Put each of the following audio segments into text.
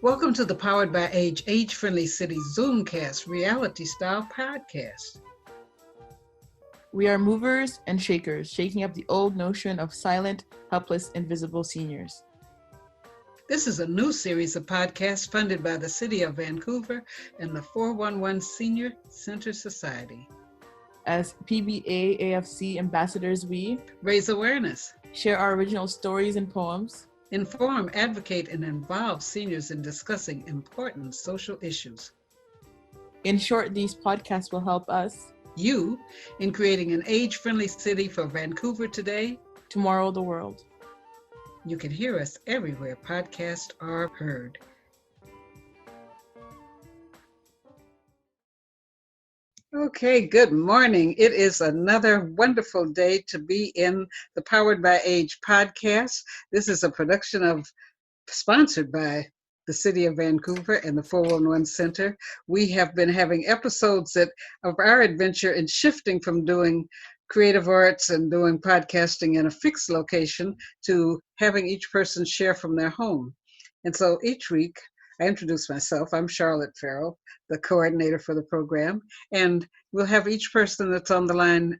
Welcome to the Powered by Age-Friendly City Zoomcast reality style podcast. We are movers and shakers, shaking up the old notion of silent, helpless, invisible seniors. This is a new series of podcasts funded by the City of Vancouver and the 411 Senior Center Society. As PBA AFC ambassadors, we raise awareness, share our original stories and poems, inform, advocate, and involve seniors in discussing important social issues. In short, these podcasts will help us, you, in creating an age-friendly city for Vancouver today, tomorrow the world. You can hear us everywhere podcasts are heard. Okay, good morning. It is another wonderful day to be in the Powered by Age podcast. This is a production sponsored by the City of Vancouver and the 411 Center. We have been having episodes of our adventure in shifting from doing creative arts and doing podcasting in a fixed location to having each person share from their home. And so each week, I introduce myself. I'm Charlotte Farrell, the coordinator for the program, and we'll have each person that's on the line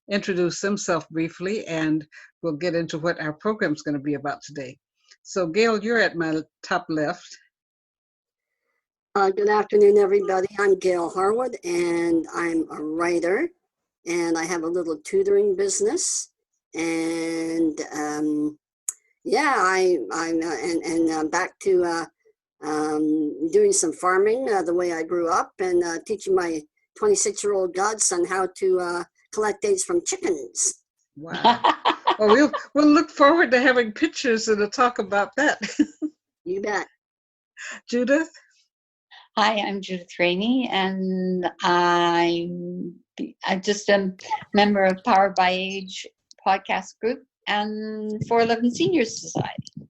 introduce themselves briefly, and we'll get into what our program's going to be about today. So, Gail, you're at my top left. Good afternoon, everybody. I'm Gail Harwood, and I'm a writer, and I have a little tutoring business, and I'm back to doing some farming the way I grew up, and teaching my 26-year-old godson how to collect eggs from chickens. Wow. Well, we'll look forward to having pictures and to talk about that. You bet. Judith? Hi, I'm Judith Rainey, and I'm just a member of Powered by Age podcast group and 411 Senior Society.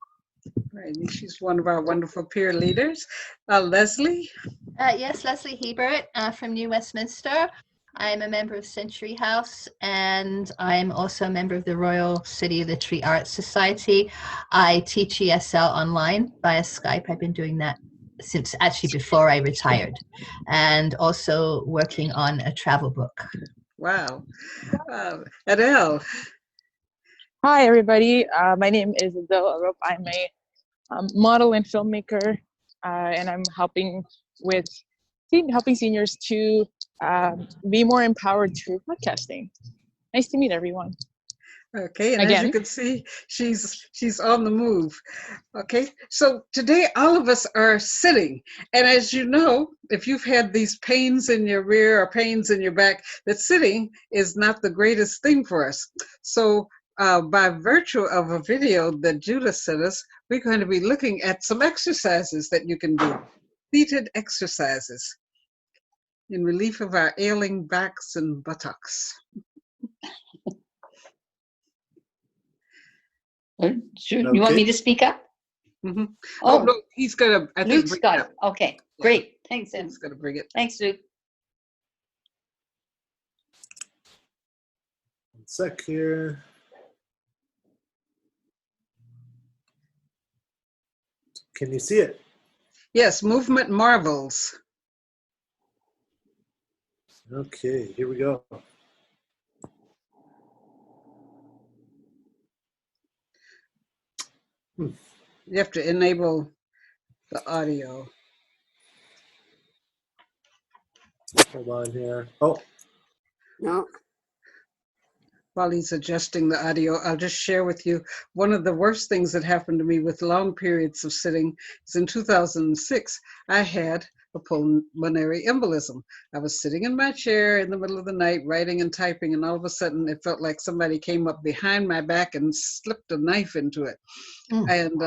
Right, and she's one of our wonderful peer leaders. Leslie? Yes, Leslie Hebert from New Westminster. I'm a member of Century House, and I'm also a member of the Royal City Literary Arts Society. I teach ESL online via Skype. I've been doing that since actually before I retired, and also working on a travel book. Wow. Adele? Hi, everybody. My name is Adele Arup. I'm a model and filmmaker, and I'm helping seniors to be more empowered through podcasting. Nice to meet everyone. Okay, and again, as you can see, she's on the move. Okay, so today all of us are sitting, and as you know, if you've had these pains in your rear or pains in your back, that sitting is not the greatest thing for us. So by virtue of a video that Judith sent us, we're going to be looking at some exercises that you can do, seated exercises in relief of our ailing backs and buttocks. You want me to speak up? Mm-hmm. Oh, no, he's going to, I think. Luke's got it. Okay, great. Thanks, Em. He's going to bring it. Thanks, Luke. One sec here. Can you see it? Yes, movement marvels. Okay, here we go. You have to enable the audio. Hold on here. Oh. No. While he's adjusting the audio, I'll just share with you one of the worst things that happened to me with long periods of sitting is in 2006, I had a pulmonary embolism. I was sitting in my chair in the middle of the night, writing and typing, and all of a sudden it felt like somebody came up behind my back and slipped a knife into it. And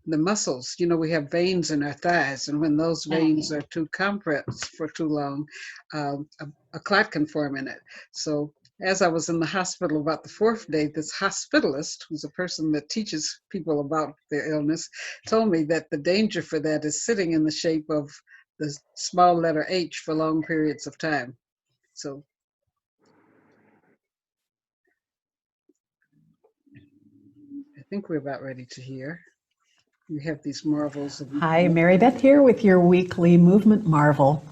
the muscles, we have veins in our thighs, and when those veins are too compressed for too long, a clot can form in it. So as I was in the hospital about the fourth day, this hospitalist, who's a person that teaches people about their illness, told me that the danger for that is sitting in the shape of the small letter H for long periods of time. So I think we're about ready to hear. You have these marvels. Hi, Mary Beth here with your weekly movement marvel.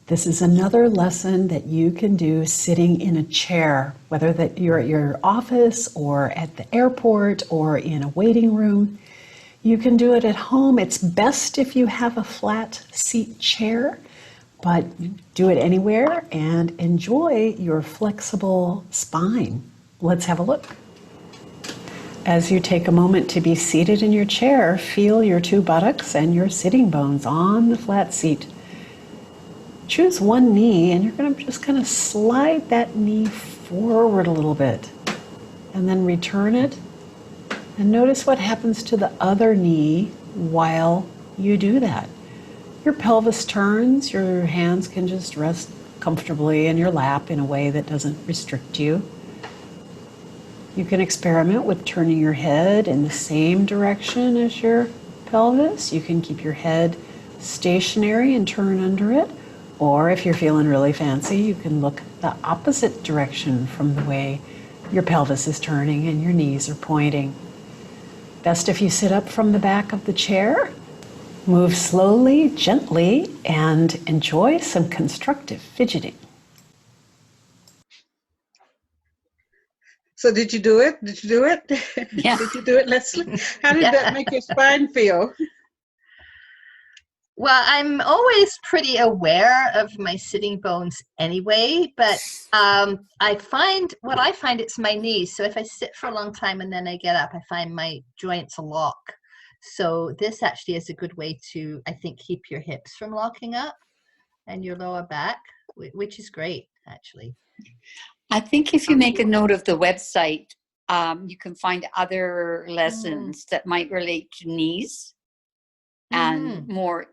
This is another lesson that you can do sitting in a chair, whether that you're at your office or at the airport or in a waiting room. You can do it at home. It's best if you have a flat seat chair, but do it anywhere and enjoy your flexible spine. Let's have a look. As you take a moment to be seated in your chair, feel your two buttocks and your sitting bones on the flat seat. Choose one knee and you're going to just kind of slide that knee forward a little bit and then return it. And notice what happens to the other knee while you do that. Your pelvis turns, your hands can just rest comfortably in your lap in a way that doesn't restrict you. You can experiment with turning your head in the same direction as your pelvis. You can keep your head stationary and turn under it. Or if you're feeling really fancy, you can look the opposite direction from the way your pelvis is turning and your knees are pointing. Best if you sit up from the back of the chair. Move slowly, gently, and enjoy some constructive fidgeting. So did you do it? Did you do it? Yeah. Did you do it, Leslie? How did that make your spine feel? Well, I'm always pretty aware of my sitting bones anyway, but I find it's my knees. So if I sit for a long time and then I get up, I find my joints lock. So this actually is a good way to, I think, keep your hips from locking up and your lower back, which is great, actually. I think if you make a note of the website, you can find other lessons that might relate to knees and more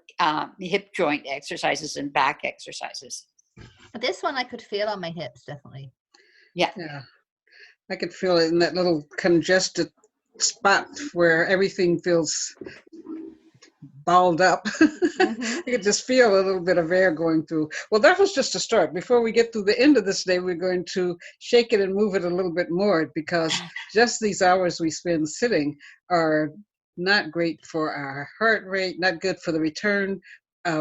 hip joint exercises and back exercises. This one I could feel on my hips, definitely. Yeah. I could feel it in that little congested spot where everything feels balled up. You could just feel a little bit of air going through. Well, that was just a start. Before we get to the end of this day, we're going to shake it and move it a little bit more, because just these hours we spend sitting are not great for our heart rate, not good for the return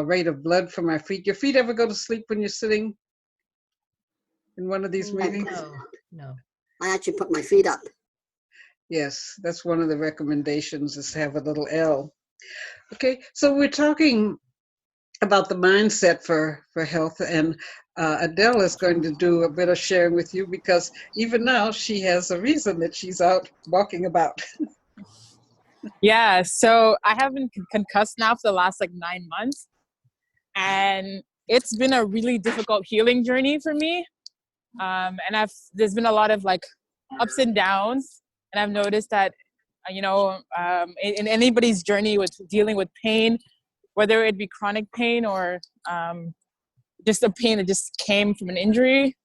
rate of blood from our feet. Your feet ever go to sleep when you're sitting in one of these meetings? No. I actually put my feet up. Yes, that's one of the recommendations, is to have a little L. Okay, so we're talking about the mindset for health, and Adele is going to do a bit of sharing with you, because even now she has a reason that she's out walking about. Yeah, so I have been concussed now for the last 9 months, and it's been a really difficult healing journey for me. And there's been a lot of ups and downs, and I've noticed that in anybody's journey with dealing with pain, whether it be chronic pain or just a pain that just came from an injury,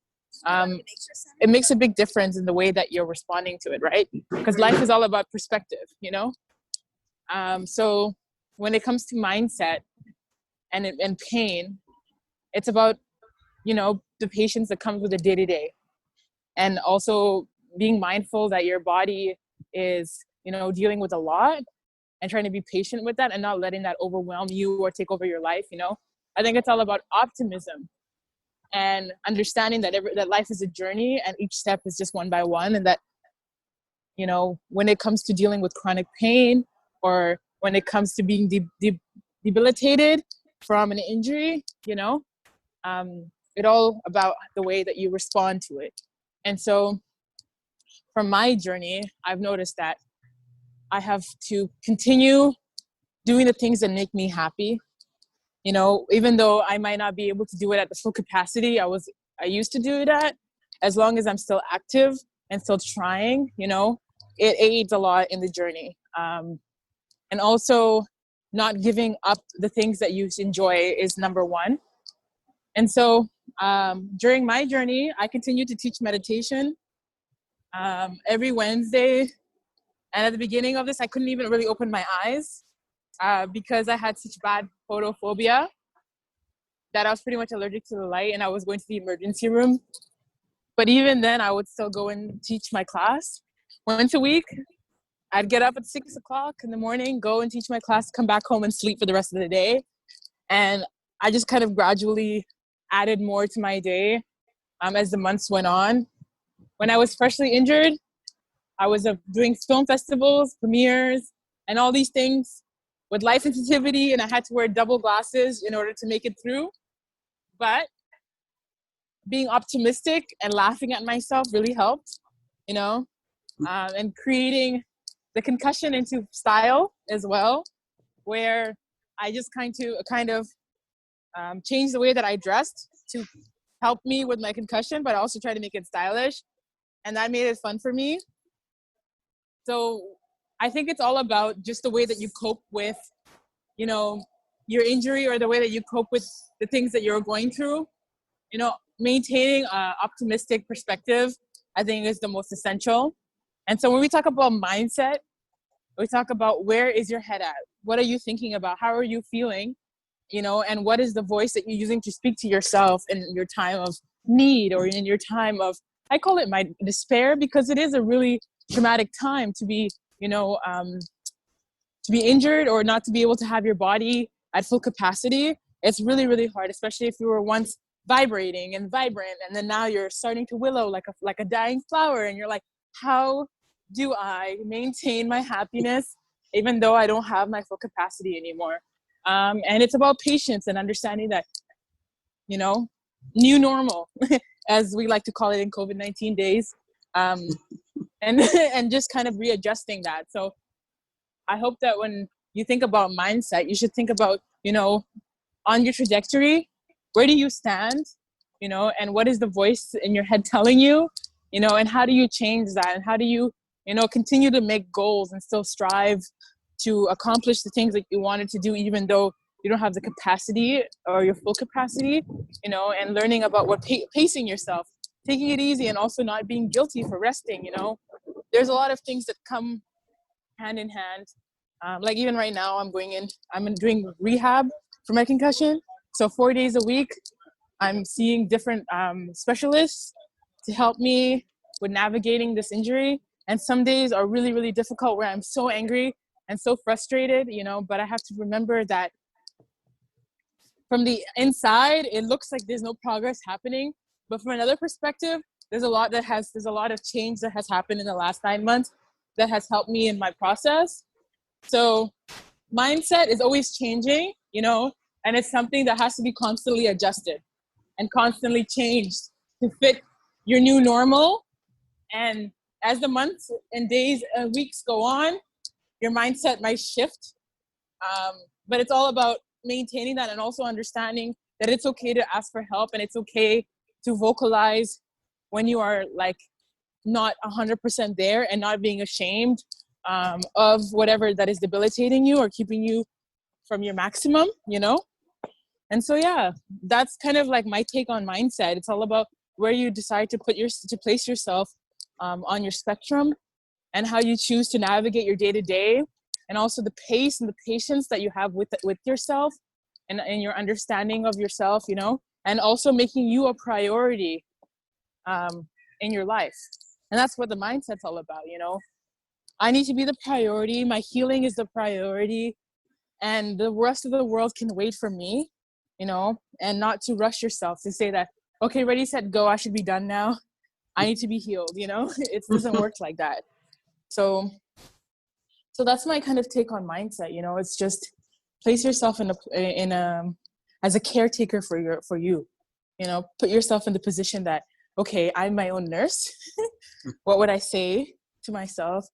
it makes a big difference in the way that you're responding to it, right? Because life is all about perspective, so when it comes to mindset and pain, it's about the patience that comes with the day-to-day, and also being mindful that your body is dealing with a lot, and trying to be patient with that and not letting that overwhelm you or take over your life. I think it's all about optimism and understanding that that life is a journey, and each step is just one by one, and that when it comes to dealing with chronic pain, or when it comes to being debilitated from an injury, it all about the way that you respond to it. And so from my journey, I've noticed that I have to continue doing the things that make me happy. Even though I might not be able to do it at the full capacity I used to do it at, as long as I'm still active and still trying, it aids a lot in the journey. And also not giving up the things that you enjoy is number one. And so during my journey, I continue to teach meditation every Wednesday. And at the beginning of this, I couldn't even really open my eyes because I had such bad photophobia that I was pretty much allergic to the light, and I was going to the emergency room. But even then, I would still go and teach my class once a week. I'd get up at 6 o'clock in the morning, go and teach my class, come back home and sleep for the rest of the day. And I just kind of gradually added more to my day as the months went on. When I was freshly injured, I was doing film festivals, premieres, and all these things with light sensitivity, and I had to wear double glasses in order to make it through. But being optimistic and laughing at myself really helped, you know, and creating the concussion into style as well, where I just kind of changed the way that I dressed to help me with my concussion, but I also try to make it stylish, and that made it fun for me. So I think it's all about just the way that you cope with, you know, your injury, or the way that you cope with the things that you're going through. You know, maintaining an optimistic perspective, I think, is the most essential. And so when we talk about mindset, we talk about where is your head at? What are you thinking about? How are you feeling? You know, and what is the voice that you're using to speak to yourself in your time of need, or in your time of, I call it my despair, because it is a really traumatic time to be, you know, to be injured or not to be able to have your body at full capacity. It's really, really hard, especially if you were once vibrating and vibrant, and then now you're starting to willow like a dying flower, and you're like, how do I maintain my happiness even though I don't have my full capacity anymore? And it's about patience and understanding that, you know, new normal, as we like to call it in COVID-19 days, and and just kind of readjusting that. So I hope that when you think about mindset, you should think about, you know, on your trajectory, where do you stand, you know, and what is the voice in your head telling you, you know, and how do you change that, and how do you, you know, continue to make goals and still strive to accomplish the things that you wanted to do, even though you don't have the capacity or your full capacity, you know, and learning about what pacing yourself, taking it easy, and also not being guilty for resting. You know, there's a lot of things that come hand in hand. Like even right now, I'm doing rehab for my concussion. So 4 days a week, I'm seeing different specialists to help me with navigating this injury. And some days are really, really difficult, where I'm so angry and so frustrated, you know, but I have to remember that from the inside, it looks like there's no progress happening. But from another perspective, there's a lot of change that has happened in the last 9 months that has helped me in my process. So mindset is always changing, you know, and it's something that has to be constantly adjusted and constantly changed to fit your new normal. And as the months and days and weeks go on, your mindset might shift. But it's all about maintaining that, and also understanding that it's okay to ask for help, and it's okay to vocalize when you are like not 100% there, and not being ashamed of whatever that is debilitating you or keeping you from your maximum, you know? And so, yeah, that's kind of like my take on mindset. It's all about where you decide to place yourself on your spectrum, and how you choose to navigate your day-to-day, and also the pace and the patience that you have with yourself, and your understanding of yourself, you know, and also making you a priority in your life. And that's what the mindset's all about, you know. I need to be the priority. My healing is the priority, and the rest of the world can wait for me, you know, and not to rush yourself to say that, okay, ready, set, go, I should be done now. I need to be healed, you know. It doesn't work like that. So that's my kind of take on mindset, you know. It's just place yourself as a caretaker for you, you know. Put yourself in the position that, okay, I'm my own nurse. What would I say to myself?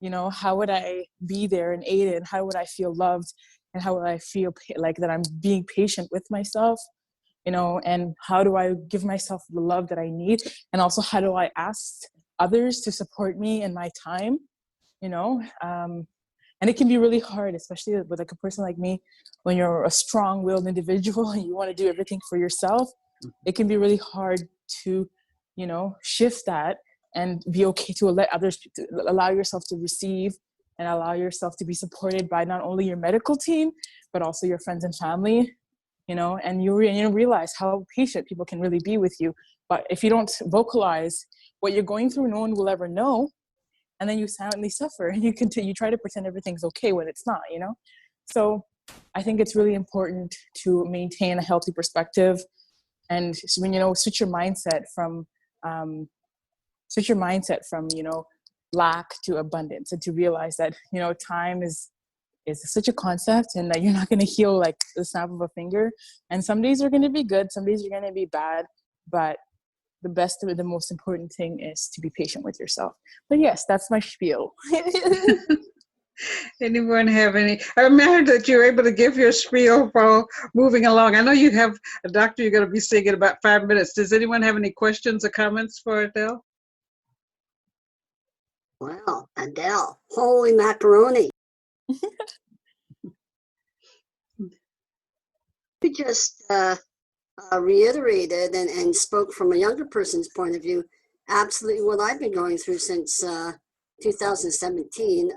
You know, how would I be there and aid it? And how would I feel loved? And how would I feel like that I'm being patient with myself? You know, and how do I give myself the love that I need? And also, how do I ask others to support me in my time? You know, and it can be really hard, especially with like a person like me, when you're a strong-willed individual and you want to do everything for yourself. It can be really hard to, you know, shift that and be okay to let others, to allow yourself to receive, and allow yourself to be supported by not only your medical team, but also your friends and family, you know. And you realize how patient people can really be with you. But if you don't vocalize what you're going through, no one will ever know. and then you silently suffer, and you continue, you try to pretend everything's okay when it's not, you know? So I think it's really important to maintain a healthy perspective, and when, you know, switch your mindset from you know, lack to abundance, and to realize that, you know, time is such a concept, and that you're not going to heal like the snap of a finger. And some days are going to be good, some days are going to be bad, but the most important thing is to be patient with yourself. But yes, that's my spiel. Anyone have any? I'm glad that you're able to give your spiel while moving along. I know you have a doctor you're going to be seeing in about 5 minutes. Does anyone have any questions or comments for Adele? Well, Adele, holy macaroni. You just reiterated and spoke from a younger person's point of view, absolutely what I've been going through since 2017.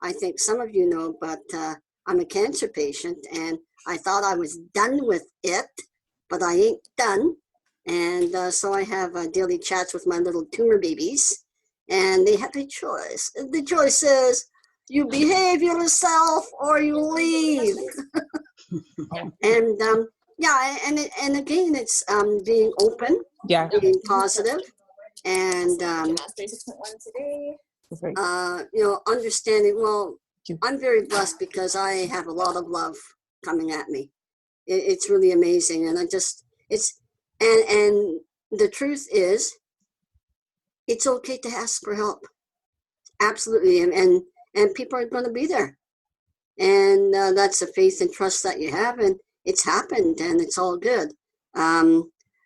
I think some of you know, but I'm a cancer patient, and I thought I was done with it, but I ain't done. And so I have daily chats with my little tumor babies, and they have a choice. The choice is you behave yourself or you leave. And yeah, and again, it's being open, Yeah. being positive, and you know, understanding. Well, I'm very blessed because I have a lot of love coming at me. It's really amazing, and and the truth is, it's okay to ask for help. Absolutely, and people are going to be there, and that's the faith and trust that you have, and it's happened, and it's all good.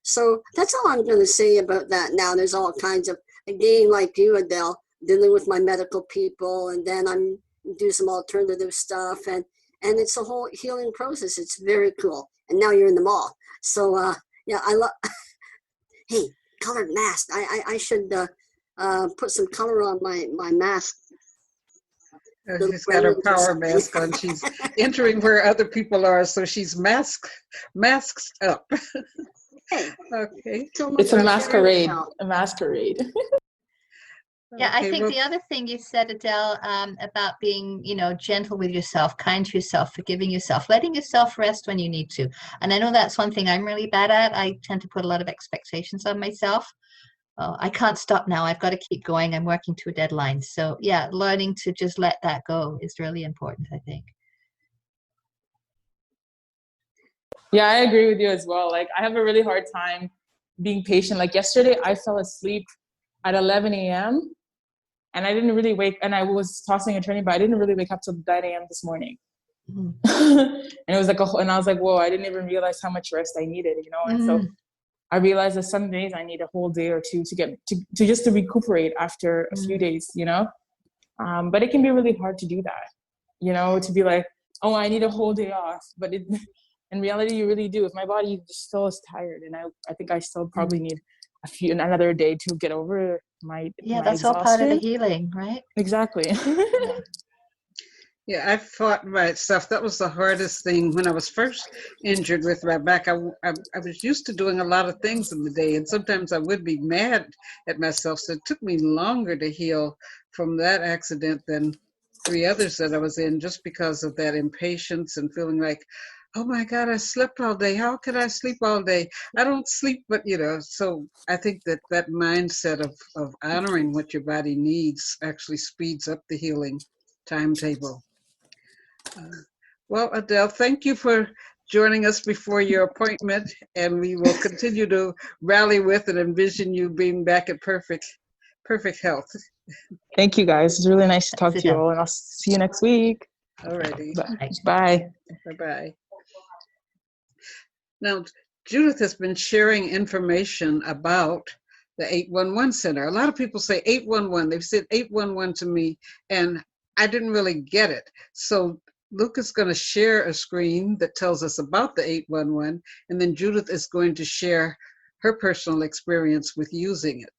So that's all I'm going to say about that. Now, there's all kinds of, again, like you, Adele, dealing with my medical people, and then I'm do some alternative stuff, and it's a whole healing process. It's very cool. And now you're in the mall, so yeah, I love. Hey, colored mask. I should put some color on my mask. She's got her power mask on. She's entering where other people are, so she's masked up. Hey, okay. so It's a masquerade. A masquerade. Yeah, I Okay, think well, the other thing you said, Adele, about being, you know, gentle with yourself, kind to yourself, forgiving yourself, letting yourself rest when you need to. And I know that's one thing I'm really bad at. I tend to put a lot of expectations on myself. Oh, I can't stop now. I've got to keep going. I'm working to a deadline. So yeah, learning to just let that go is really important, I think. Yeah, I agree with you as well. Like, I have a really hard time being patient. Like yesterday, I fell asleep at 11 a.m. and I didn't really wake, and I was tossing and turning, but I didn't really wake up till 9 a.m. this morning. Mm-hmm. And it was like and I was like, whoa, I didn't even realize how much rest I needed, you know? And so I realized that some days I need a whole day or two to get to just to recuperate after a few days, you know? But it can be really hard to do that, you know, to be like, oh, I need a whole day off. But in reality, you really do. If my body still is tired, and I think I still probably need another day to get over my that's exhaustion. all part of the healing, right? Exactly. Yeah, I fought myself. That was the hardest thing when I was first injured with my back. I was used to doing a lot of things in the day, and sometimes I would be mad at myself. So it took me longer to heal from that accident than 3 others that I was in, just because of that impatience and feeling like, oh my God, I slept all day. How could I sleep all day? I don't sleep, but you know. So I think that mindset of honoring what your body needs actually speeds up the healing timetable. Well, Adele, thank you for joining us before your appointment, and we will continue to rally with and envision you being back at perfect health. Thank you, guys. It's really nice to talk to you all, and I'll see you next week. All righty. Bye. Bye-bye. Now, Judith has been sharing information about the 811 Center. A lot of people say 811. They've said 811 to me, and I didn't really get it. So Luke is going to share a screen that tells us about the 811, and then Judith is going to share her personal experience with using it.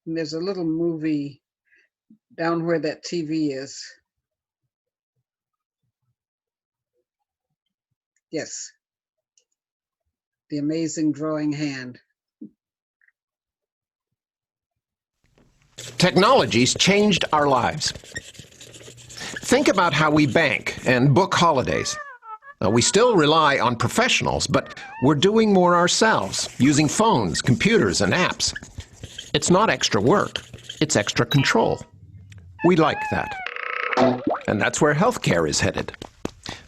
And there's a little movie down where that TV is. Yes, the amazing drawing hand. Technology's changed our lives. Think about how we bank and book holidays. We still rely on professionals, but we're doing more ourselves, using phones, computers, and apps. It's not extra work, it's extra control. We like that. And that's where healthcare is headed.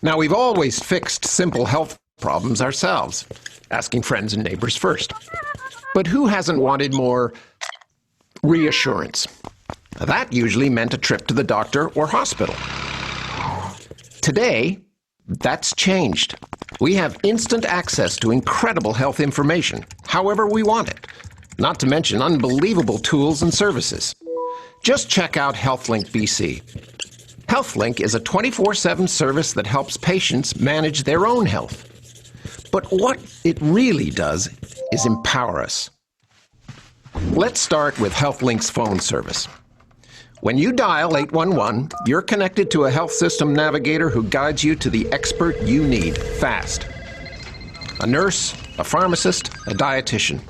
Now, we've always fixed simple health problems ourselves, asking friends and neighbors first. But who hasn't wanted more reassurance? That usually meant a trip to the doctor or hospital. Today, that's changed. We have instant access to incredible health information, however we want it, not to mention unbelievable tools and services. Just check out HealthLink BC. HealthLink is a 24/7 service that helps patients manage their own health. But what it really does is empower us. Let's start with HealthLink's phone service. When you dial 811, you're connected to a health system navigator who guides you to the expert you need fast. A nurse, a pharmacist, a dietitian.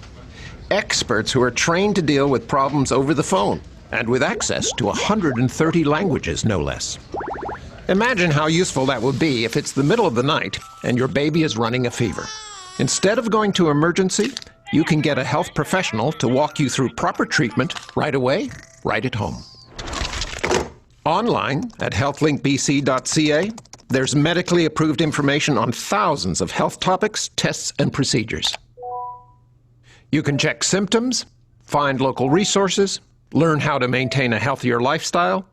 Experts who are trained to deal with problems over the phone and with access to 130 languages, no less. Imagine how useful that would be if it's the middle of the night and your baby is running a fever. Instead of going to emergency, you can get a health professional to walk you through proper treatment right away, right at home. Online at healthlinkbc.ca, there's medically approved information on thousands of health topics, tests, and procedures. You can check symptoms, find local resources, learn how to maintain a healthier lifestyle,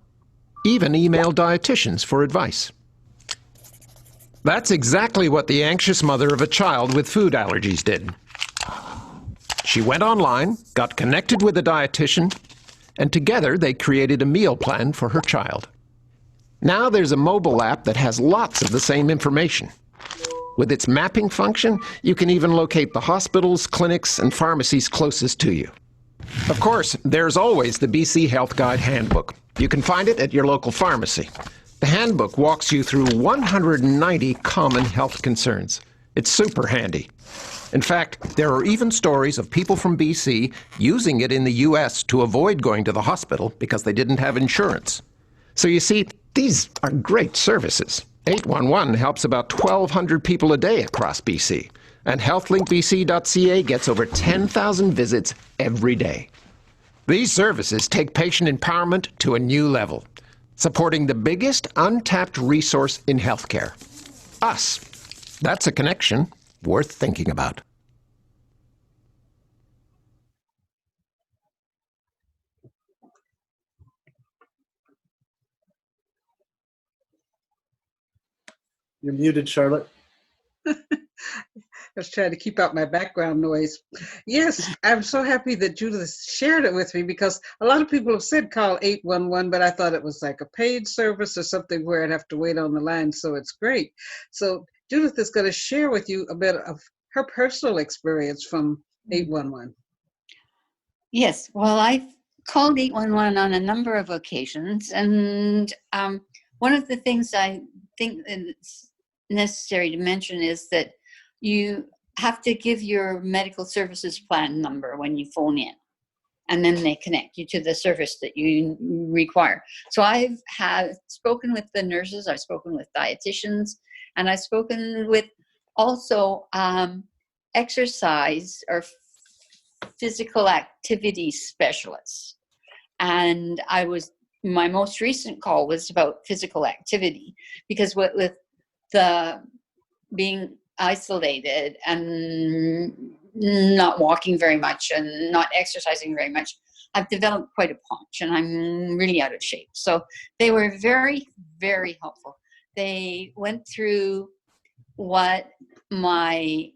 even email dietitians for advice. That's exactly what the anxious mother of a child with food allergies did. She went online, got connected with a dietitian, and together they created a meal plan for her child. Now there's a mobile app that has lots of the same information. With its mapping function, you can even locate the hospitals, clinics, and pharmacies closest to you. Of course, there's always the BC Health Guide Handbook. You can find it at your local pharmacy. The handbook walks you through 190 common health concerns. It's super handy. In fact, there are even stories of people from BC using it in the US to avoid going to the hospital because they didn't have insurance. So you see, these are great services. 811 helps about 1,200 people a day across BC, and healthlinkbc.ca gets over 10,000 visits every day. These services take patient empowerment to a new level, supporting the biggest untapped resource in healthcare, us. That's a connection worth thinking about. You're muted, Charlotte. I was trying to keep out my background noise. Yes, I'm so happy that Judith shared it with me because a lot of people have said call 811, but I thought it was like a paid service or something where I'd have to wait on the line, so it's great. So Judith is going to share with you a bit of her personal experience from 811. Yes, well, I've called 811 on a number of occasions, and one of the things I think it's necessary to mention is that you have to give your medical services plan number when you phone in, and then they connect you to the service that you require. So I've spoken with the nurses, I've spoken with dietitians, and I've spoken with also exercise or physical activity specialists. And my most recent call was about physical activity, because with the being isolated and not walking very much and not exercising very much, I've developed quite a paunch and I'm really out of shape. So they were very, very helpful. They went through what my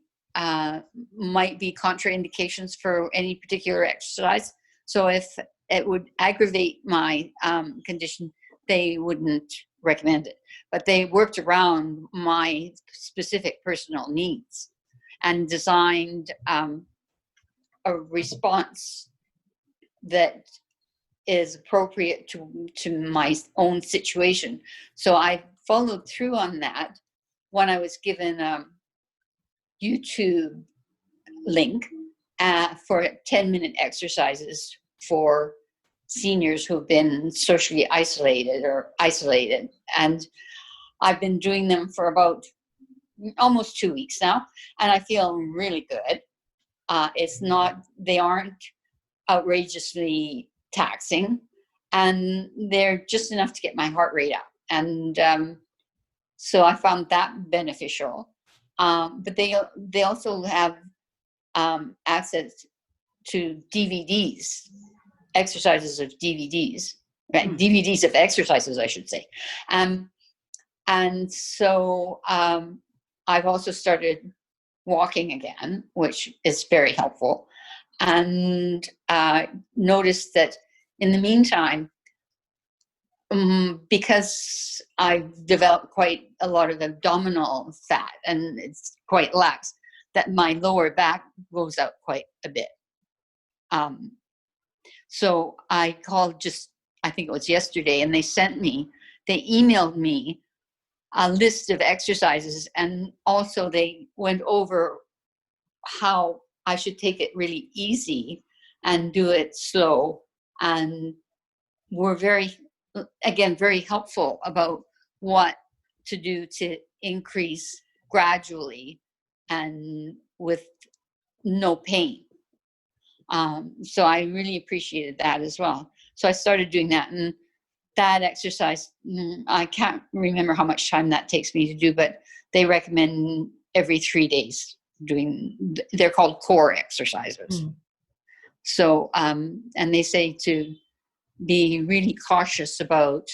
might be contraindications for any particular exercise. So if it would aggravate my condition, they wouldn't recommend it. But they worked around my specific personal needs and designed a response that is appropriate to my own situation. So I followed through on that, when I was given a YouTube link for 10-minute exercises for seniors who've been socially isolated. And I've been doing them for about almost 2 weeks now, and I feel really good. They aren't outrageously taxing, and they're just enough to get my heart rate up. And so I found that beneficial. But they also have access to DVDs, exercises of DVDs, right? DVDs of exercises, I should say. And so I've also started walking again, which is very helpful. And noticed that in the meantime, because I've developed quite a lot of abdominal fat and it's quite lax, that my lower back goes out quite a bit. So I called I think it was yesterday, and they emailed me a list of exercises, and also they went over how I should take it really easy and do it slow, and were very helpful about what to do to increase gradually and with no pain. So I really appreciated that as well. So I started doing that, and that exercise, I can't remember how much time that takes me to do, but they recommend every 3 days they're called core exercises. So, and they say to be really cautious about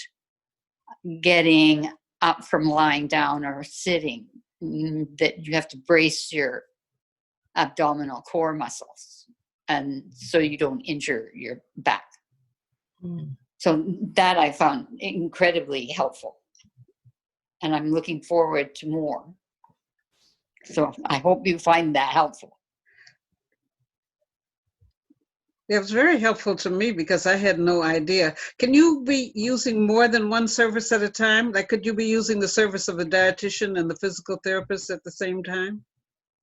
getting up from lying down or sitting, that you have to brace your abdominal core muscles, and so you don't injure your back. So that I found incredibly helpful, and I'm looking forward to more. So I hope you find that helpful. It was very helpful to me because I had no idea. Can you be using more than one service at a time? Like, could you be using the service of a dietitian and the physical therapist at the same time?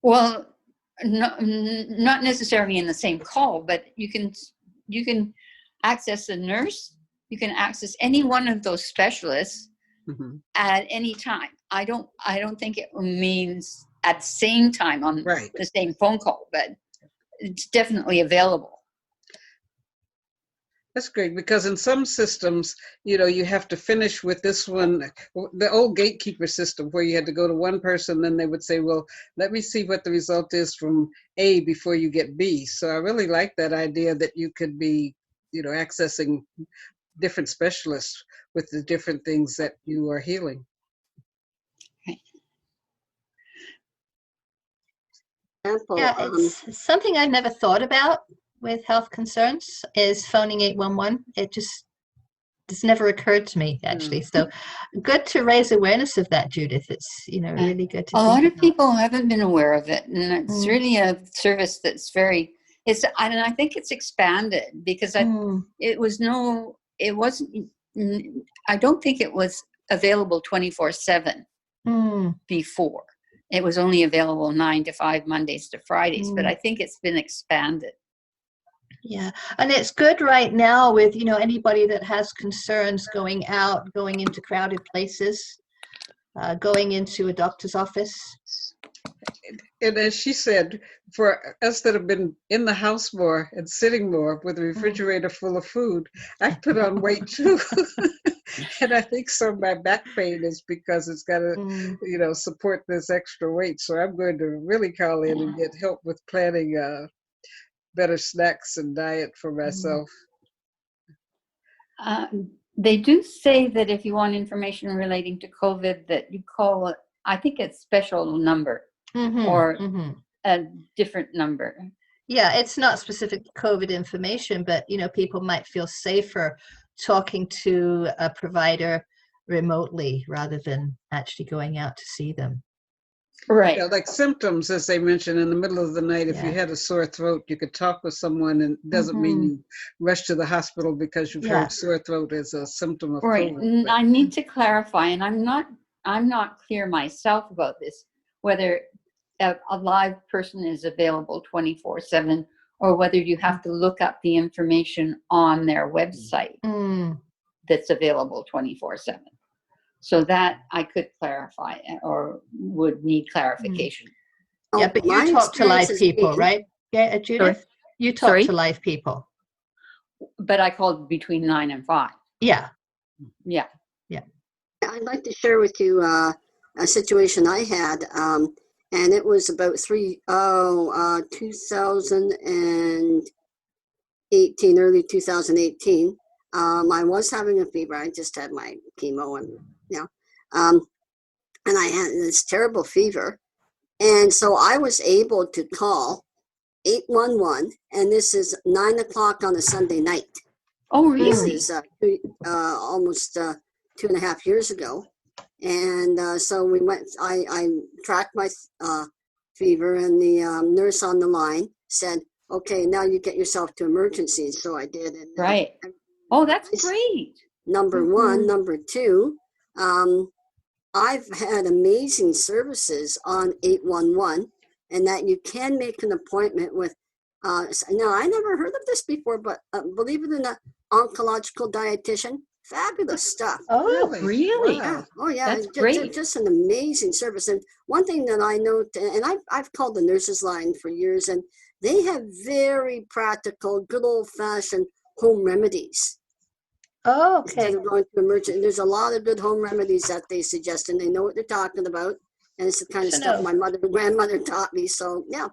Well, not necessarily in the same call, but you can access a nurse. You can access any one of those specialists at any time. I don't think it means at the same time on the same phone call, but it's definitely available. That's great, because in some systems, you have to finish with this one, the old gatekeeper system where you had to go to one person, then they would say, well, let me see what the result is from A before you get B. So I really like that idea that you could be, accessing different specialists with the different things that you are healing. Yeah, it's something I've never thought about with health concerns is phoning 811. It's never occurred to me, actually. So good to raise awareness of that, Judith. It's, really good to a lot of people haven't been aware of it, and it's really a service that's and I think it's expanded because I don't think it was available 24/7 before. It was only available 9 to 5 Mondays to Fridays, but I think it's been expanded. Yeah, and it's good right now with, anybody that has concerns going out, going into crowded places, going into a doctor's office. And as she said, for us that have been in the house more and sitting more with a refrigerator full of food, I've put on weight too. And I think some of my back pain is because it's got to, support this extra weight. So I'm going to really call in and get help with planning better snacks and diet for myself. They do say that if you want information relating to COVID, that you call it, I think it's special number or a different number. Yeah, it's not specific COVID information, but, people might feel safer talking to a provider remotely rather than actually going out to see them. Right. Yeah, like symptoms, as they mentioned, in the middle of the night, if you had a sore throat, you could talk with someone, and it doesn't mean you rush to the hospital because you've heard sore throat as a symptom of COVID. I need to clarify, and I'm not I'm not clear myself about this, whether a live person is available 24/7 or whether you have to look up the information on their website that's available 24/7. So that I could clarify or would need clarification. Yeah, but my you talk to live experience has people, been- right? Yeah, Judith? Sorry? You talk Sorry? to live people. But I called between 9 and 5. Yeah. Yeah. I'd like to share with you a situation I had, and it was about 2018, early 2018. I was having a fever. I just had my chemo, and and I had this terrible fever, and so I was able to call 811, and this is 9 o'clock on a Sunday night. Oh, This really? is almost 2.5 years ago. And so we went, I tracked my fever, and the nurse on the line said, okay, now you get yourself to emergencies. So I did. And, Right. Oh, that's great. Number one. Number two, I've had amazing services on 811, and that you can make an appointment with, now I never heard of this before, but believe it or not, oncological dietitian. Fabulous stuff. Oh, really? Yeah. Oh, yeah. That's great. Just an amazing service. And one thing that I note, and I've called the nurses line for years, and they have very practical, good old fashioned home remedies. Oh, okay. Instead of going to emergency, there's a lot of good home remedies that they suggest, and they know what they're talking about. And it's the kind of Good to stuff know. my mother and grandmother taught me. So, yeah.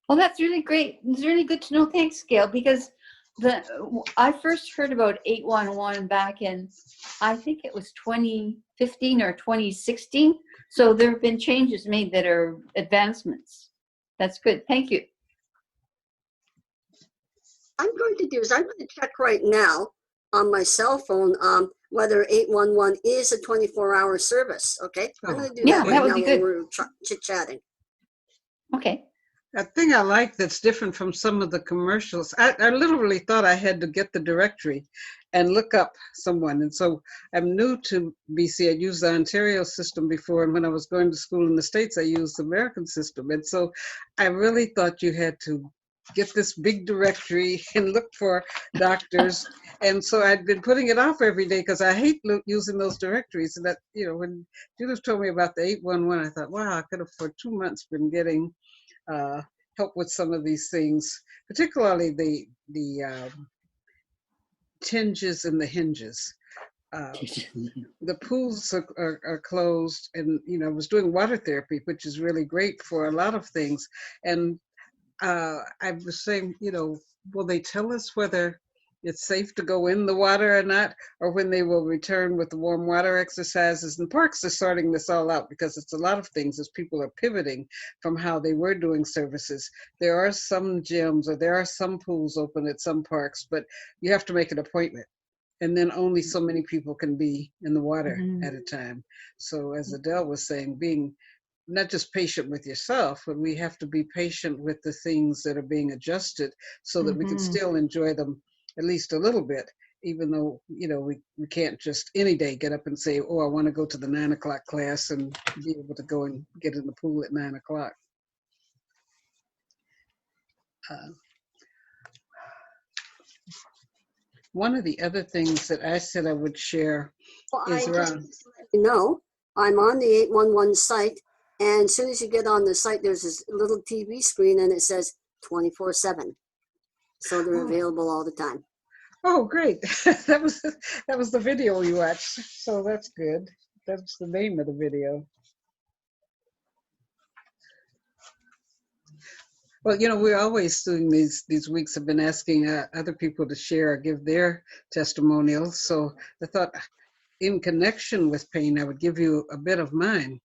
Well, that's really great. It's really good to know. Thanks, Gail, because I first heard about 811 back in, I think it was 2015 or 2016. So there have been changes made that are advancements. That's good. Thank you. I'm going to check right now on my cell phone whether 811 is a 24-hour service. Okay, I'm going to do Yeah, that that right would now be while good. we're chit-chatting. Okay. A thing I like that's different from some of the commercials, I literally thought I had to get the directory and look up someone. And so I'm new to BC. I used the Ontario system before, and when I was going to school in the States, I used the American system. And so I really thought you had to get this big directory and look for doctors. And so I'd been putting it off every day because I hate using those directories. And that, when Judith told me about the 811, I thought, wow, I could have for 2 months been getting help with some of these things, particularly the tinges and the hinges. The pools are closed, and I was doing water therapy, which is really great for a lot of things. And I was saying, will they tell us whether it's safe to go in the water or not, or when they will return with the warm water exercises? And parks are sorting this all out because it's a lot of things as people are pivoting from how they were doing services. There are some gyms or there are some pools open at some parks, but you have to make an appointment. And then only so many people can be in the water at a time. So as Adele was saying, being not just patient with yourself, but we have to be patient with the things that are being adjusted so that we can still enjoy them at least a little bit, even though, we can't just any day get up and say, oh, I want to go to the 9 o'clock class and be able to go and get in the pool at 9 o'clock. One of the other things that I said I would share is around. I'm on the 811 site, and as soon as you get on the site, there's this little TV screen, and it says 24/7. So they're available all the time. Oh, great! that was the video you watched. So that's good. That's the name of the video. Well, we're always doing these weeks have been asking other people to share or give their testimonials. So I thought, in connection with pain, I would give you a bit of mine.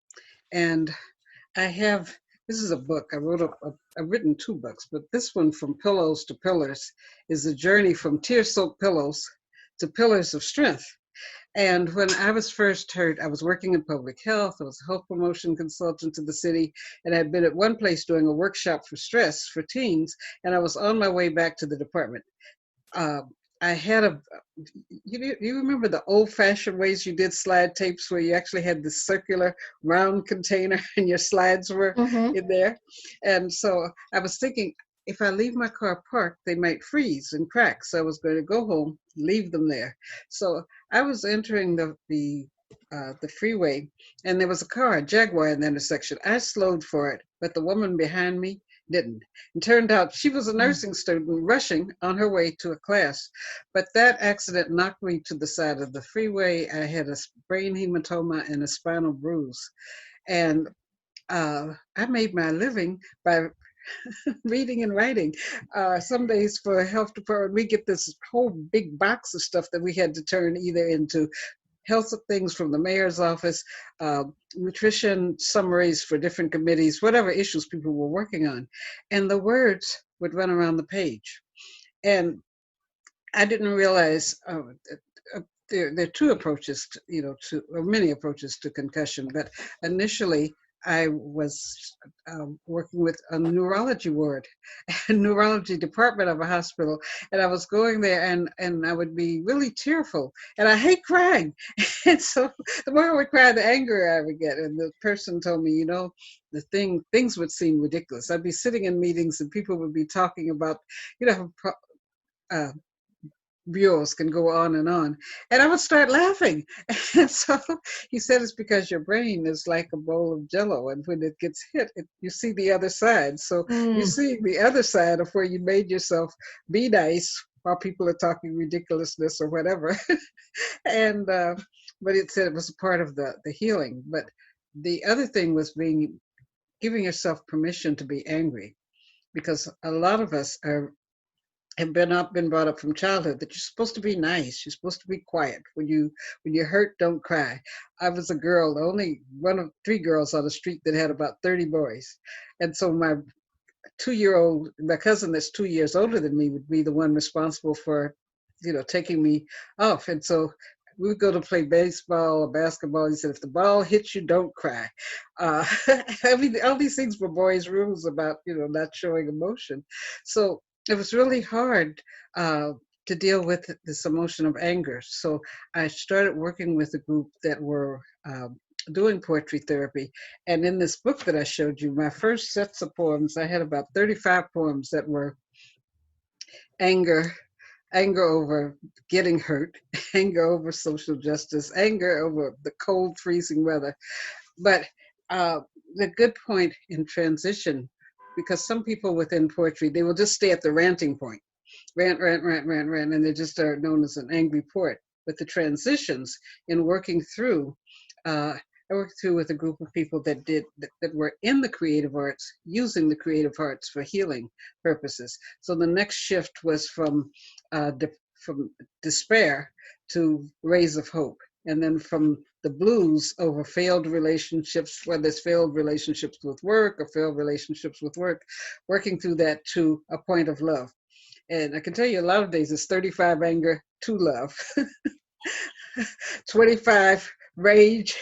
And this is a book. I've written 2 books, but this one, From Pillows to Pillars, is a journey from tear-soaked pillows to pillars of strength. And when I was first hurt, I was working in public health. I was a health promotion consultant to the city, and I'd been at one place doing a workshop for stress for teens, and I was on my way back to the department. I had you remember the old-fashioned ways you did slide tapes where you actually had the circular round container and your slides were Mm-hmm. in there? And so I was thinking, if I leave my car parked, they might freeze and crack. So I was going to go home, leave them there. So I was entering the freeway, and there was a car, a Jaguar, in the intersection. I slowed for it, but the woman behind me didn't. And turned out she was a nursing student rushing on her way to a class. But that accident knocked me to the side of the freeway. I had a brain hematoma and a spinal bruise. And I made my living by reading and writing. Some days for health department, we get this whole big box of stuff that we had to turn either into health things from the mayor's office, nutrition summaries for different committees, whatever issues people were working on. And the words would run around the page. And I didn't realize there are two approaches, or many approaches to concussion. But initially, I was working with a neurology ward, a neurology department of a hospital, and I was going there, and I would be really tearful, and I hate crying, and so the more I would cry, the angrier I would get. And the person told me, things would seem ridiculous. I'd be sitting in meetings, and people would be talking about, uh, bureaus can go on, and I would start laughing. And so he said, it's because your brain is like a bowl of jello, and when it gets hit, you see the other side. So you see the other side of where you made yourself be nice while people are talking ridiculousness or whatever. And but it said it was a part of the healing. But the other thing was giving yourself permission to be angry, because a lot of us have been brought up from childhood that you're supposed to be nice, you're supposed to be quiet. When you're hurt, don't cry. I was a girl, the only one of 3 girls on the street that had about 30 boys. And so my cousin that's 2 years older than me would be the one responsible for, taking me off. And so we would go to play baseball or basketball. He said, if the ball hits you, don't cry. I mean, all these things were boys' rules about, not showing emotion. So it was really hard to deal with this emotion of anger. So I started working with a group that were doing poetry therapy. And in this book that I showed you, my first sets of poems, I had about 35 poems that were anger over getting hurt, anger over social justice, anger over the cold, freezing weather. But the good point in transition, because some people within poetry, they will just stay at the ranting point. Rant, and they just are known as an angry poet. But the transitions in working through, I worked through with a group of people that were in the creative arts, using the creative arts for healing purposes. So the next shift was from despair to rays of hope. And then from the blues over failed relationships, whether it's failed relationships with work or failed relationships with work, working through that to a point of love. And I can tell you a lot of days it's 35 anger to love, 25 rage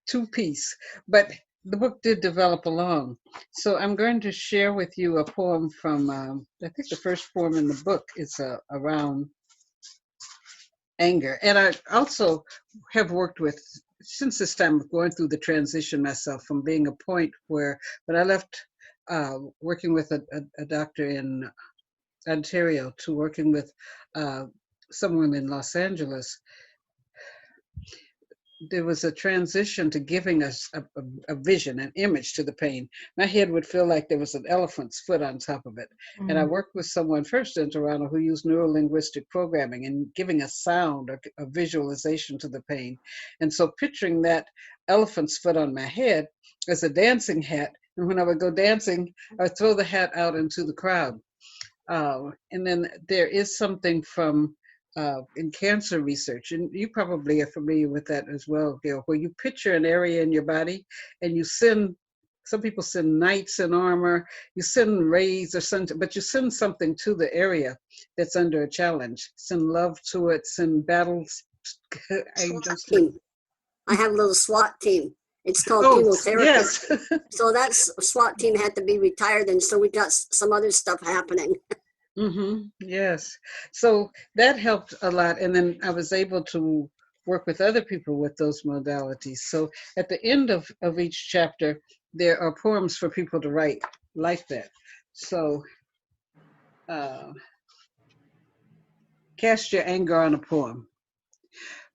to peace. But the book did develop along. So I'm going to share with you a poem from, I think the first poem in the book is around anger. And I also have worked with, since this time, going through the transition myself from being a point where, when I left working with a doctor in Ontario to working with someone in Los Angeles, there was a transition to giving us a vision, an image to the pain. My head would feel like there was an elephant's foot on top of it. Mm-hmm. And I worked with someone first in Toronto who used neuro-linguistic programming and giving a sound, a visualization to the pain. And so picturing that elephant's foot on my head as a dancing hat, and when I would go dancing, I would throw the hat out into the crowd. And then there is something from in cancer research, and you probably are familiar with that as well, Gail, where you picture an area in your body and you send, some people send knights in armor, you send rays or something, but you send something to the area that's under a challenge. Send love to it, send battles. I have a little SWAT team. It's called chemotherapy. Yes. So that SWAT team had to be retired, and so we got some other stuff happening. Yes. So that helped a lot. And then I was able to work with other people with those modalities. So at the end of each chapter, there are poems for people to write like that. So uh, cast your anger on a poem.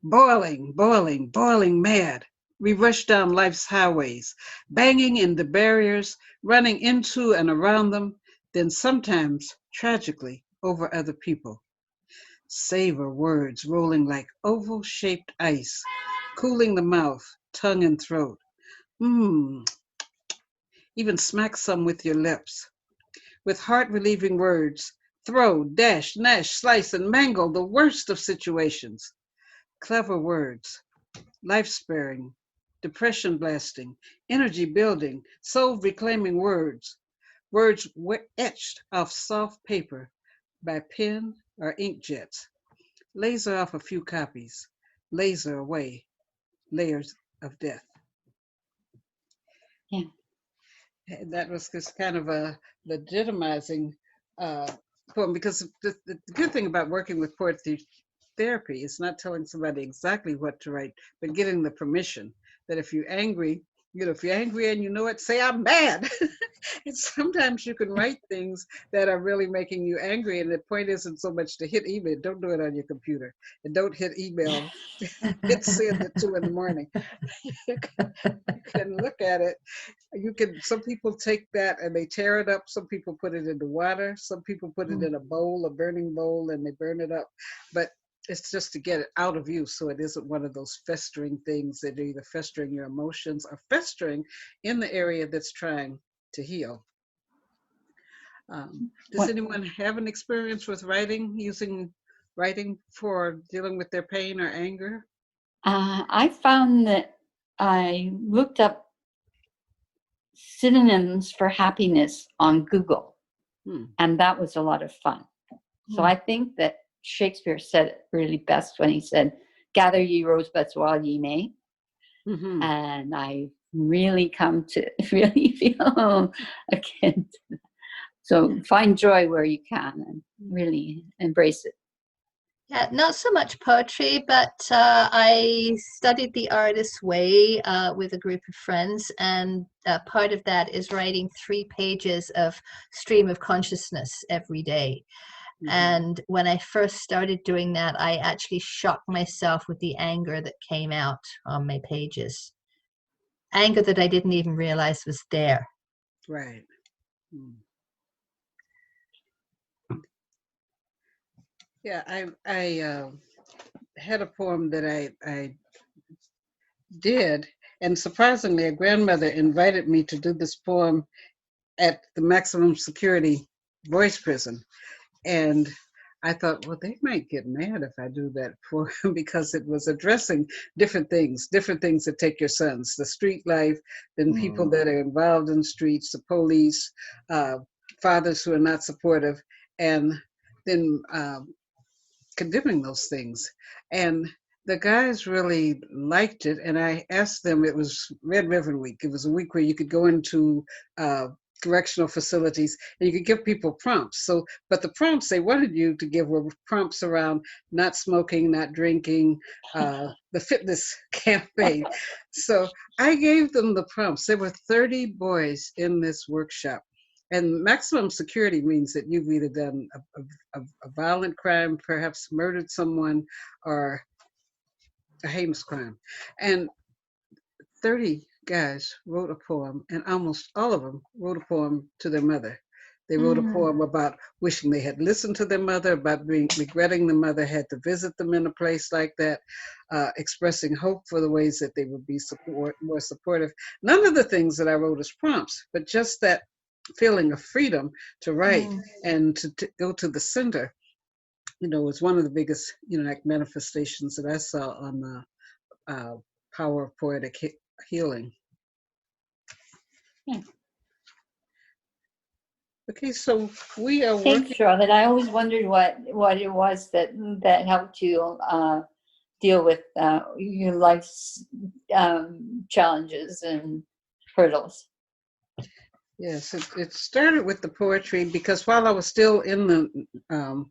Boiling, boiling, boiling mad. We rush down life's highways, banging into barriers, running into and around them, then sometimes, tragically, over other people. Savor words rolling like oval shaped ice, cooling the mouth, tongue, and throat. Mmm, even smack some with your lips. With heart relieving words, throw, dash, gnash, slice, and mangle the worst of situations. Clever words, life sparing, depression blasting, energy building, soul reclaiming words. Words etched off soft paper by pen or ink jets. Laser off a few copies, laser away layers of death. Yeah. And that was just kind of a legitimizing uh, poem because the good thing about working with poetry therapy is not telling somebody exactly what to write, but getting the permission that if you're angry, if you're angry and you know it, say I'm mad. And sometimes you can write things that are really making you angry. And the point isn't so much to hit email. Don't do it on your computer. And don't hit email. Hit send at 2 a.m. You can look at it. Some people take that and they tear it up. Some people put it into water. Some people put it in a bowl, a burning bowl, and they burn it up. But it's just to get it out of you so it isn't one of those festering things that are either festering your emotions or festering in the area that's trying to heal. Does anyone have an experience with using writing for dealing with their pain or anger? I found that I looked up synonyms for happiness on Google, and that was a lot of fun. So I think that Shakespeare said it really best when he said, "Gather ye rosebuds while ye may." And I really come to really feel akin to that. So find joy where you can and really embrace it. Yeah, not so much poetry, but I studied the artist's way with a group of friends, and part of that is writing 3 pages of stream of consciousness every day. And when I first started doing that, I actually shocked myself with the anger that came out on my pages. Anger that I didn't even realize was there. Right. Yeah, I had a poem that I did, and surprisingly, a grandmother invited me to do this poem at the maximum security boys prison. And I thought, well, they might get mad if I do that for them because it was addressing different things that take your sons, the street life, then people that are involved in streets, the police, fathers who are not supportive, and then condemning those things. And the guys really liked it. And I asked them, it was Red Ribbon Week. It was a week where you could go into correctional facilities and you could give people prompts. So, but the prompts they wanted you to give were prompts around not smoking, not drinking, the fitness campaign. So I gave them the prompts. There were 30 boys in this workshop. And maximum security means that you've either done a violent crime, perhaps murdered someone, or a heinous crime. And 30 guys wrote a poem, and almost all of them wrote a poem to their mother. They wrote a poem about wishing they had listened to their mother, about regretting the mother had to visit them in a place like that, expressing hope for the ways that they would be more supportive. None of the things that I wrote as prompts, but just that feeling of freedom to write and to go to the center, was one of the biggest, like manifestations that I saw on the power of poetic healing. Yeah. Okay, so we are Thanks, working. Charlotte. I always wondered what it was that helped you deal with your life's challenges and hurdles. Yes, it started with the poetry because while I was still in the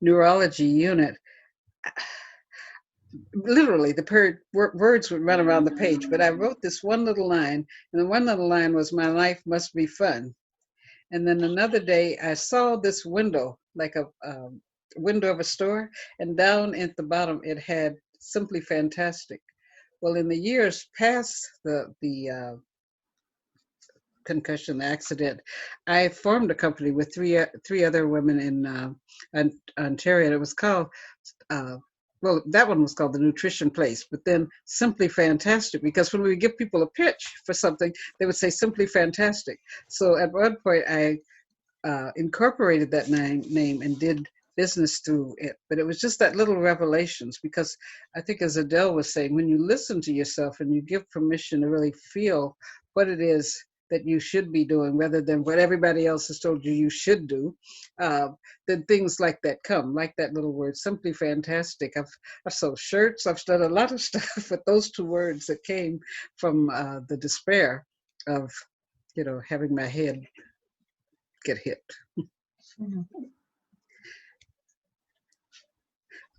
neurology unit, literally words would run around the page, but I wrote this one little line, and the one little line was, "My life must be fun." And then another day I saw this window, like a window of a store, and down at the bottom it had "Simply Fantastic." Well, in the years past the concussion accident, I formed a company with three other women in Ontario. It was called well, that one was called the Nutrition Place, but then Simply Fantastic, because when we would give people a pitch for something, they would say Simply Fantastic. So at one point, I incorporated that name and did business through it. But it was just that little revelations, because I think, as Adele was saying, when you listen to yourself and you give permission to really feel what it is that you should be doing rather than what everybody else has told you you should do, then things like that come, like that little word, Simply Fantastic. I've sold shirts, I've done a lot of stuff with those two words that came from the despair of, having my head get hit.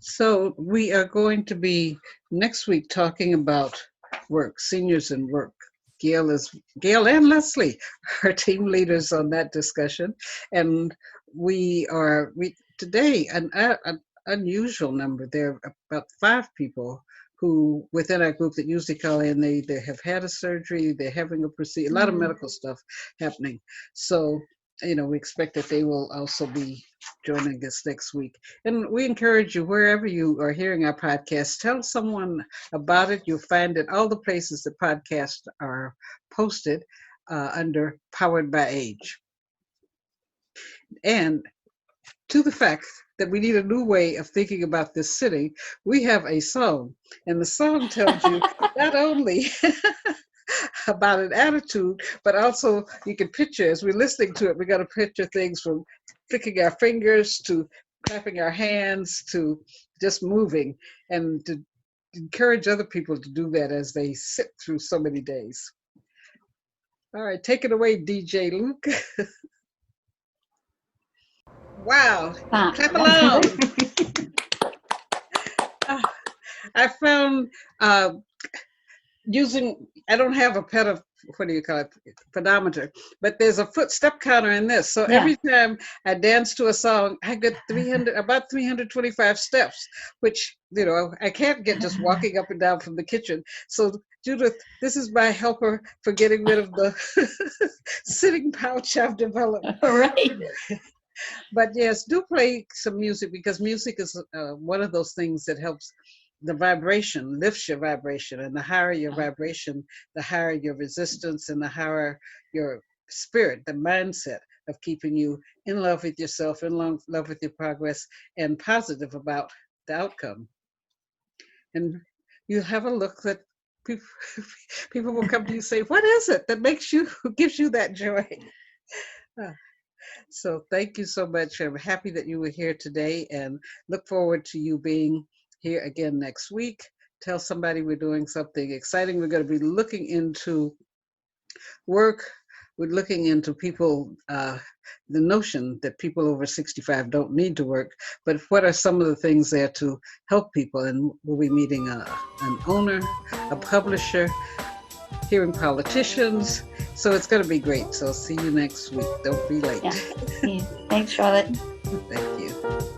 So we are going to be next week talking about work, seniors and work. Gail and Leslie are team leaders on that discussion, and we today an unusual number. There are about 5 people who within our group that usually call in. They have had a surgery, they're having a procedure, a lot of medical stuff happening. So we expect that they will also be joining us next week. And we encourage you, wherever you are hearing our podcast, tell someone about it. You'll find it all the places that podcasts are posted under Powered by Age. And to the fact that we need a new way of thinking about this city, we have a song. And the song tells you not only about an attitude, but also you can picture, as we're listening to it, we got to picture things from flicking our fingers to clapping our hands to just moving, and to encourage other people to do that as they sit through so many days. All right, take it away, DJ Luke. Wow, clap along. I found I don't have a pedometer, but there's a step counter in this. So every time I dance to a song, I get about 325 steps, which, I can't get just walking up and down from the kitchen. So Judith, this is my helper for getting rid of the sitting pouch I've developed. Right. But yes, do play some music, because music is one of those things that helps the vibration, lifts your vibration. And the higher your vibration, the higher your resistance, and the higher your spirit, the mindset of keeping you in love with yourself, in love with your progress, and positive about the outcome. And you have a look that people will come to you and say, what is it that gives you that joy? So thank you so much. I'm happy that you were here today, and look forward to you being here again next week. Tell somebody we're doing something exciting. We're going to be looking into work. We're looking into people, the notion that people over 65 don't need to work, but what are some of the things there to help people? And we'll be meeting an owner, a publisher, hearing politicians. So it's going to be great. So see you next week. Don't be late. Yeah. Thanks, Charlotte. Thank you.